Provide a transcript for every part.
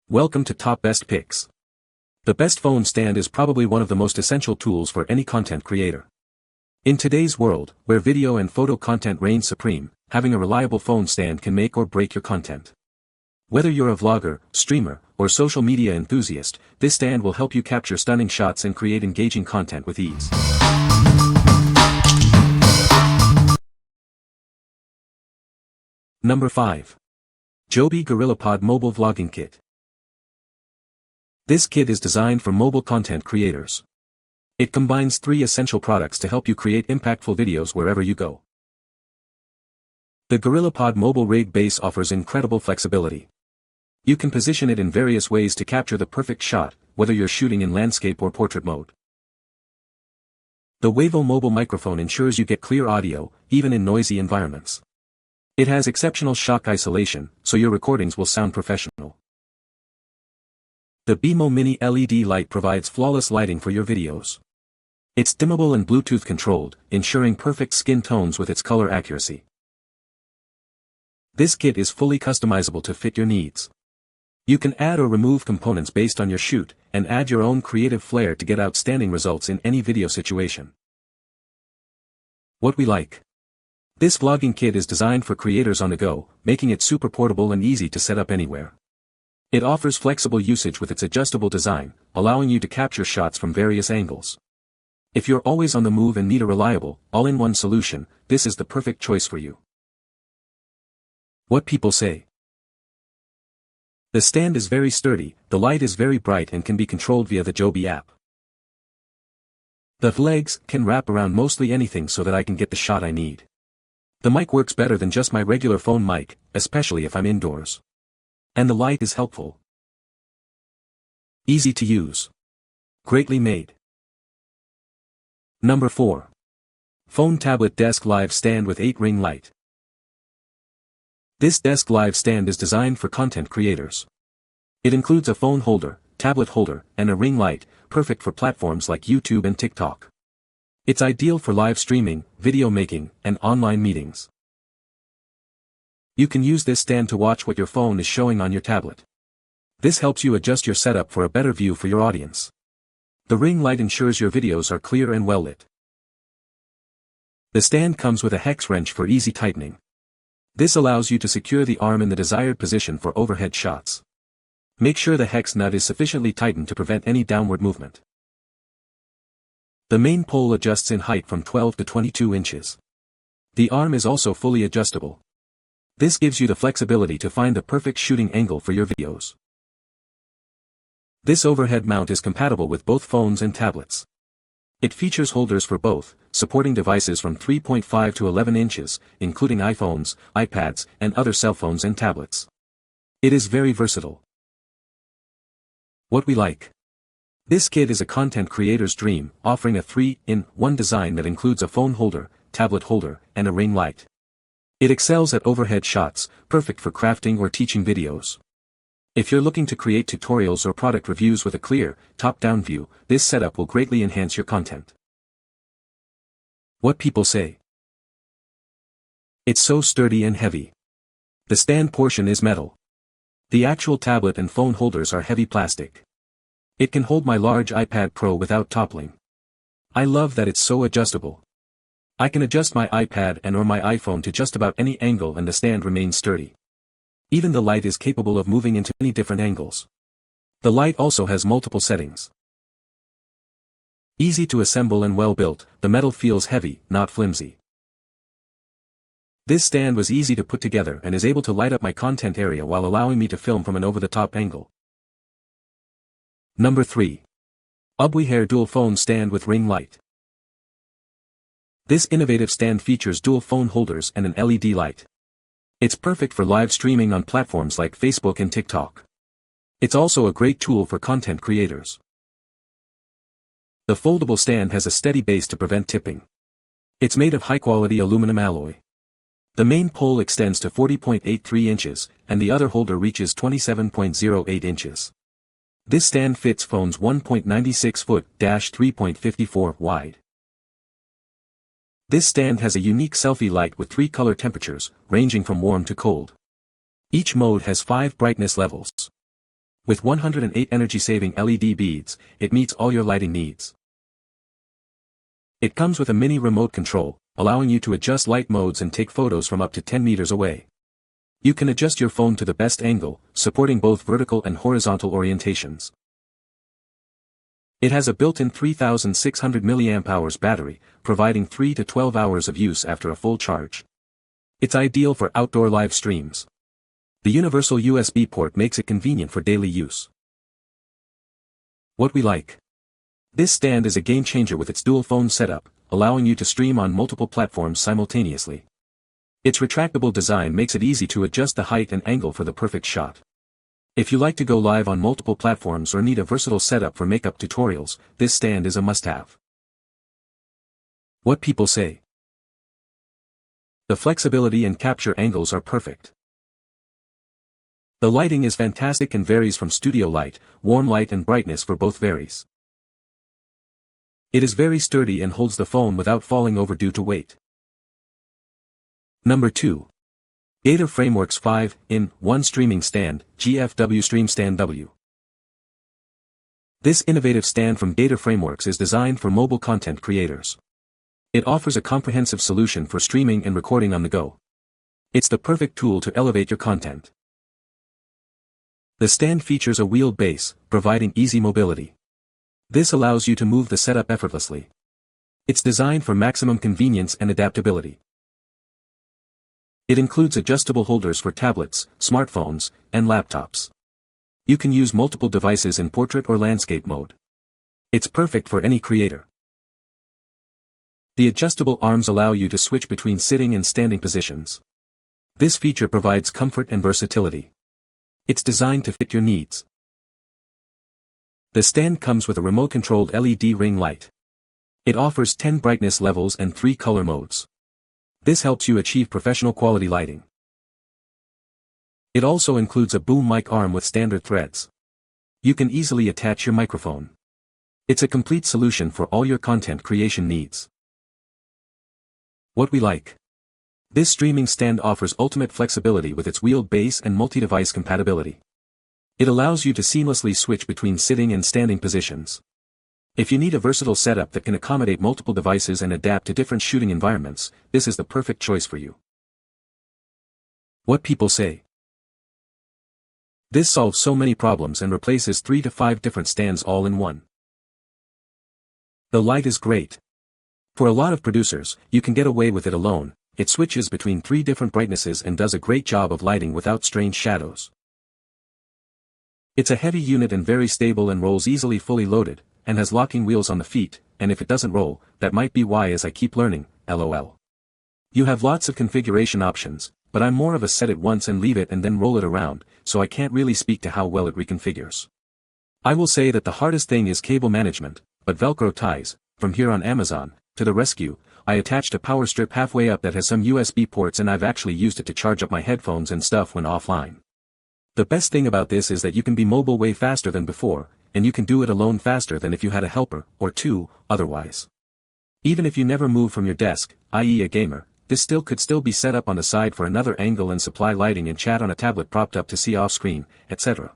Welcome to Top Best Picks. The best phone stand is probably one of the most essential tools for any content creator. In today's world, where video and photo content reigns supreme, having a reliable phone stand can make or break your content. Whether you're a vlogger, streamer, or social media enthusiast, this stand will help you capture stunning shots and create engaging content with ease. Number 5. JOBY GorillaPod Mobile Vlogging Kit. This kit is designed for mobile content creators. It combines 3 essential products to help you create impactful videos wherever you go. The GorillaPod mobile rig base offers incredible flexibility. You can position it in various ways to capture the perfect shot, whether you're shooting in landscape or portrait mode. The Wavo mobile microphone ensures you get clear audio, even in noisy environments. It has exceptional shock isolation, so your recordings will sound professional. The BMO Mini LED light provides flawless lighting for your videos. It's dimmable and Bluetooth controlled, ensuring perfect skin tones with its color accuracy. This kit is fully customizable to fit your needs. You can add or remove components based on your shoot, and add your own creative flair to get outstanding results in any video situation. What we like. This vlogging kit is designed for creators on the go, making it super portable and easy to set up anywhere. It offers flexible usage with its adjustable design, allowing you to capture shots from various angles. If you're always on the move and need a reliable, all-in-one solution, this is the perfect choice for you. What people say. The stand is very sturdy, the light is very bright and can be controlled via the JOBY app. The legs can wrap around mostly anything so that I can get the shot I need. The mic works better than just my regular phone mic, especially if I'm indoors. And the light is helpful. Easy to use. Greatly made. Number 4. Phone Tablet Desk Live Stand with 8-ring light. This desk live stand is designed for content creators. It includes a phone holder, tablet holder, and a ring light, perfect for platforms like YouTube and TikTok. It's ideal for live streaming, video making, and online meetings. You can use this stand to watch what your phone is showing on your tablet. This helps you adjust your setup for a better view for your audience. The ring light ensures your videos are clear and well lit. The stand comes with a hex wrench for easy tightening. This allows you to secure the arm in the desired position for overhead shots. Make sure the hex nut is sufficiently tightened to prevent any downward movement. The main pole adjusts in height from 12 to 22 inches. The arm is also fully adjustable. This gives you the flexibility to find the perfect shooting angle for your videos. This overhead mount is compatible with both phones and tablets. It features holders for both, supporting devices from 3.5 to 11 inches, including iPhones, iPads, and other cell phones and tablets. It is very versatile. What we like. This kit is a content creator's dream, offering a 3-in-1 design that includes a phone holder, tablet holder, and a ring light. It excels at overhead shots, perfect for crafting or teaching videos. If you're looking to create tutorials or product reviews with a clear, top-down view, this setup will greatly enhance your content. What people say. It's so sturdy and heavy. The stand portion is metal. The actual tablet and phone holders are heavy plastic. It can hold my large iPad Pro without toppling. I love that it's so adjustable. I can adjust my iPad and/or my iPhone to just about any angle and the stand remains sturdy. Even the light is capable of moving into many different angles. The light also has multiple settings. Easy to assemble and well built, the metal feels heavy, not flimsy. This stand was easy to put together and is able to light up my content area while allowing me to film from an over-the-top angle. Number 3. Ubuyhere Dual Phone Stand with Ring Light. This innovative stand features dual phone holders and an LED light. It's perfect for live streaming on platforms like Facebook and TikTok. It's also a great tool for content creators. The foldable stand has a steady base to prevent tipping. It's made of high-quality aluminum alloy. The main pole extends to 40.83 inches, and the other holder reaches 27.08 inches. This stand fits phones 1.96 foot, 3.54 wide. This stand has a unique selfie light with 3 color temperatures, ranging from warm to cold. Each mode has 5 brightness levels. With 108 energy-saving LED beads, it meets all your lighting needs. It comes with a mini remote control, allowing you to adjust light modes and take photos from up to 10 meters away. You can adjust your phone to the best angle, supporting both vertical and horizontal orientations. It has a built-in 3600 mAh battery, providing 3 to 12 hours of use after a full charge. It's ideal for outdoor live streams. The universal USB port makes it convenient for daily use. What we like. This stand is a game changer with its dual phone setup, allowing you to stream on multiple platforms simultaneously. Its retractable design makes it easy to adjust the height and angle for the perfect shot. If you like to go live on multiple platforms or need a versatile setup for makeup tutorials, this stand is a must-have. What people say. The flexibility and capture angles are perfect. The lighting is fantastic and varies from studio light, warm light and brightness for both varies. It is very sturdy and holds the phone without falling over due to weight. Number 2. Gator Frameworks 5-in-1 Streaming Stand, GFW-STREAMSTAND-W. This innovative stand from Gator Frameworks is designed for mobile content creators. It offers a comprehensive solution for streaming and recording on the go. It's the perfect tool to elevate your content. The stand features a wheeled base, providing easy mobility. This allows you to move the setup effortlessly. It's designed for maximum convenience and adaptability. It includes adjustable holders for tablets, smartphones, and laptops. You can use multiple devices in portrait or landscape mode. It's perfect for any creator. The adjustable arms allow you to switch between sitting and standing positions. This feature provides comfort and versatility. It's designed to fit your needs. The stand comes with a remote-controlled LED ring light. It offers 10 brightness levels and 3 color modes. This helps you achieve professional quality lighting. It also includes a boom mic arm with standard threads. You can easily attach your microphone. It's a complete solution for all your content creation needs. What we like. This streaming stand offers ultimate flexibility with its wheeled base and multi-device compatibility. It allows you to seamlessly switch between sitting and standing positions. If you need a versatile setup that can accommodate multiple devices and adapt to different shooting environments, this is the perfect choice for you. What people say. This solves so many problems and replaces 3 to 5 different stands all in one. The light is great. For a lot of producers, you can get away with it alone. It switches between 3 different brightnesses and does a great job of lighting without strange shadows. It's a heavy unit and very stable and rolls easily fully loaded, and has locking wheels on the feet, and if it doesn't roll, that might be why as I keep learning, lol. You have lots of configuration options, but I'm more of a set it once and leave it and then roll it around, so I can't really speak to how well it reconfigures. I will say that the hardest thing is cable management, but Velcro ties, from here on Amazon, to the rescue. I attached a power strip halfway up that has some USB ports and I've actually used it to charge up my headphones and stuff when offline. The best thing about this is that you can be mobile way faster than before, and you can do it alone faster than if you had a helper, or 2, otherwise. Even if you never move from your desk, i.e. a gamer, this could still be set up on the side for another angle and supply lighting and chat on a tablet propped up to see off screen, etc.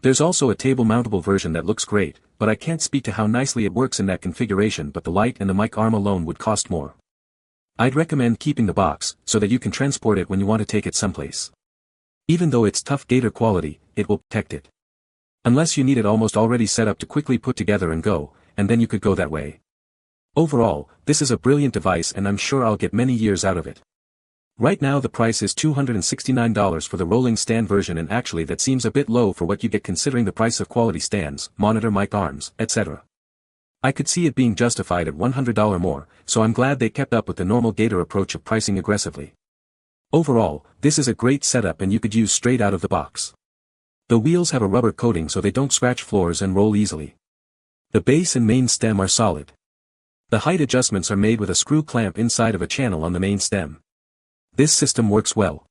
There's also a table mountable version that looks great, but I can't speak to how nicely it works in that configuration, but the light and the mic arm alone would cost more. I'd recommend keeping the box, so that you can transport it when you want to take it someplace. Even though it's tough Gator quality, it will protect it. Unless you need it almost already set up to quickly put together and go, and then you could go that way. Overall, this is a brilliant device and I'm sure I'll get many years out of it. Right now the price is $269 for the rolling stand version, and actually that seems a bit low for what you get considering the price of quality stands, monitor mic arms, etc. I could see it being justified at $100 more, so I'm glad they kept up with the normal Gator approach of pricing aggressively. Overall, this is a great setup and you could use straight out of the box. The wheels have a rubber coating so they don't scratch floors and roll easily. The base and main stem are solid. The height adjustments are made with a screw clamp inside of a channel on the main stem. This system works well.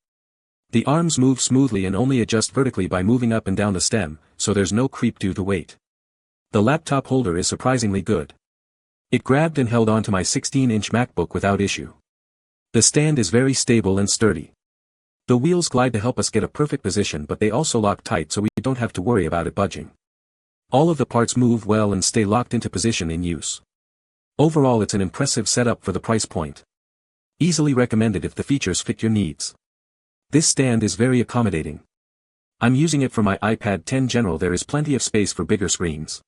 The arms move smoothly and only adjust vertically by moving up and down the stem, so there's no creep due to weight. The laptop holder is surprisingly good. It grabbed and held onto my 16-inch MacBook without issue. The stand is very stable and sturdy. The wheels glide to help us get a perfect position, but they also lock tight so we don't have to worry about it budging. All of the parts move well and stay locked into position in use. Overall, it's an impressive setup for the price point. Easily recommended if the features fit your needs. This stand is very accommodating. I'm using it for my iPad 10 General. There is plenty of space for bigger screens.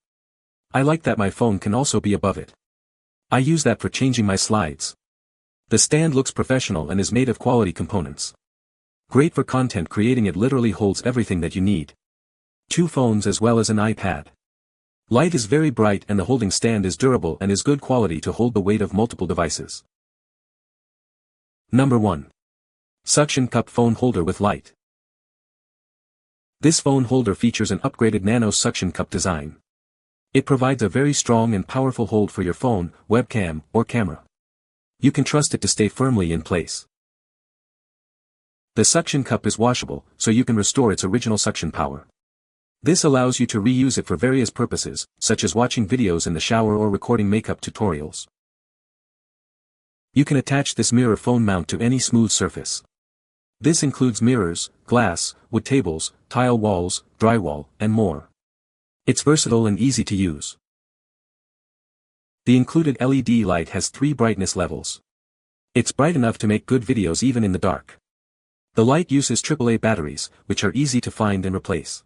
I like that my phone can also be above it. I use that for changing my slides. The stand looks professional and is made of quality components. Great for content creating. It literally holds everything that you need. 2 phones as well as an iPad. Light is very bright and the holding stand is durable and is good quality to hold the weight of multiple devices. Number 1. Suction Cup Phone Holder with Light. This phone holder features an upgraded nano suction cup design. It provides a very strong and powerful hold for your phone, webcam, or camera. You can trust it to stay firmly in place. The suction cup is washable, so you can restore its original suction power. This allows you to reuse it for various purposes, such as watching videos in the shower or recording makeup tutorials. You can attach this mirror phone mount to any smooth surface. This includes mirrors, glass, wood tables, tile walls, drywall, and more. It's versatile and easy to use. The included LED light has 3 brightness levels. It's bright enough to make good videos even in the dark. The light uses AAA batteries, which are easy to find and replace.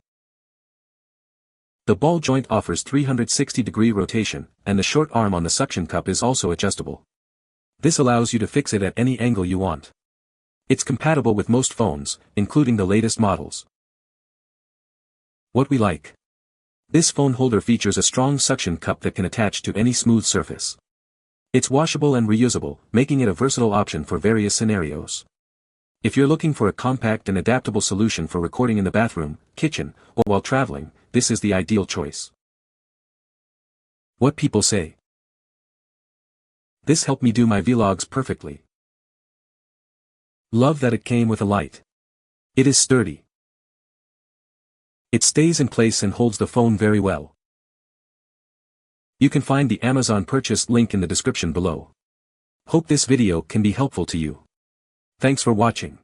The ball joint offers 360-degree rotation, and the short arm on the suction cup is also adjustable. This allows you to fix it at any angle you want. It's compatible with most phones, including the latest models. What we like. This phone holder features a strong suction cup that can attach to any smooth surface. It's washable and reusable, making it a versatile option for various scenarios. If you're looking for a compact and adaptable solution for recording in the bathroom, kitchen, or while traveling, this is the ideal choice. What people say. This helped me do my vlogs perfectly. Love that it came with a light. It is sturdy. It stays in place and holds the phone very well. You can find the Amazon purchase link in the description below. Hope this video can be helpful to you. Thanks for watching.